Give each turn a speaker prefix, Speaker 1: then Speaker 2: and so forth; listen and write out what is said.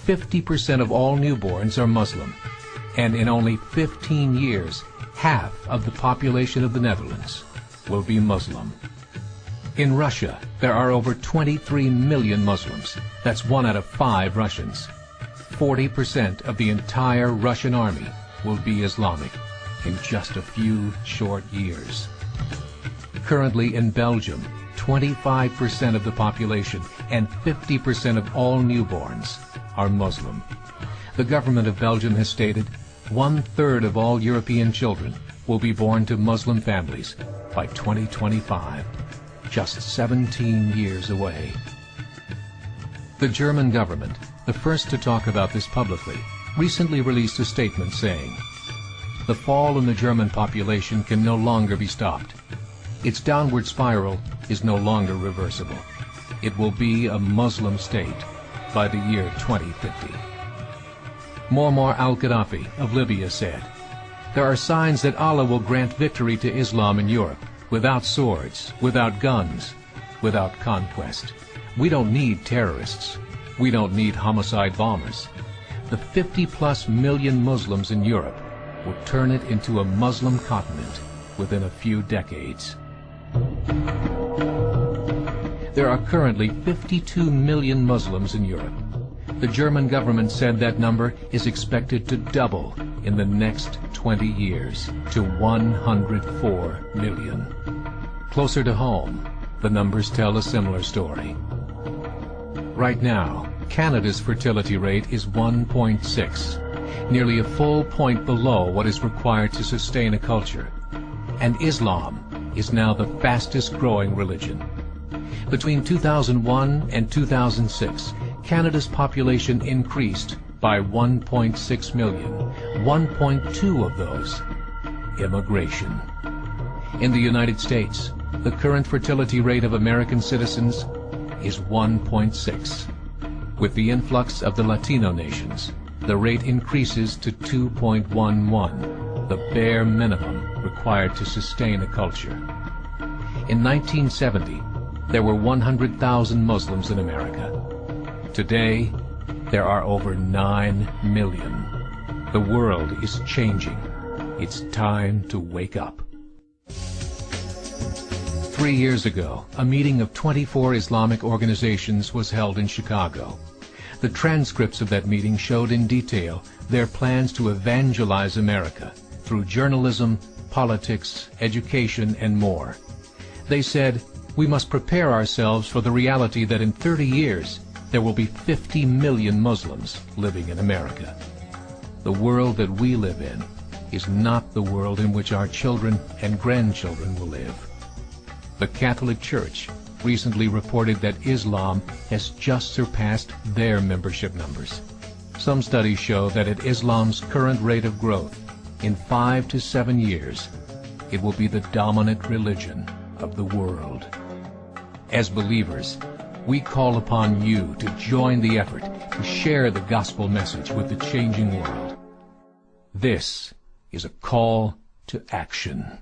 Speaker 1: 50% of all newborns are Muslim, and in only 15 years, half of the population of the Netherlands will be Muslim. In Russia, there are over 23 million Muslims. That's 1 out of 5 Russians. 40% of the entire Russian army will be Islamic in just a few short years. Currently in Belgium, 25% of the population and 50% of all newborns are Muslim. The government of Belgium has stated 1/3 of all European children will be born to Muslim families by 2025, just 17 years away. The German government, the first to talk about this publicly, recently released a statement saying, "The fall in the German population can no longer be stopped. Its downward spiral is no longer reversible. It will be a Muslim state by the year 2050. Muammar al-Gaddafi of Libya said, "There are signs that Allah will grant victory to Islam in Europe, without swords, without guns, without conquest. We don't need terrorists. We don't need homicide bombers. The 50+ million Muslims in Europe will turn it into a Muslim continent within a few decades." There are currently 52 million Muslims in Europe. The German government said that number is expected to double in the next 20 years to 104 million. Closer to home, the numbers tell a similar story. Right now, Canada's fertility rate is 1.6, nearly a full point below what is required to sustain a culture. And Islam is now the fastest growing religion. Between 2001 and 2006, Canada's population increased by 1.6 million, 1.2 of those immigration. In the United States, the current fertility rate of American citizens is 1.6. With the influx of the Latino nations, the rate increases to 2.11, the bare minimum required to sustain a culture. In 1970, there were 100,000 Muslims in America. Today, there are over 9 million. The world is changing. It's time to wake up. 3 years ago, a meeting of 24 Islamic organizations was held in Chicago. The transcripts of that meeting showed in detail their plans to evangelize America through journalism, politics, education, and more. They said, "We must prepare ourselves for the reality that in 30 years, there will be 50 million Muslims living in America. The world that we live in is not the world in which our children and grandchildren will live." The Catholic Church recently reported that Islam has just surpassed their membership numbers. Some studies show that at Islam's current rate of growth, in 5 to 7 years, it will be the dominant religion of the world. As believers, we call upon you to join the effort to share the gospel message with the changing world. This is a call to action.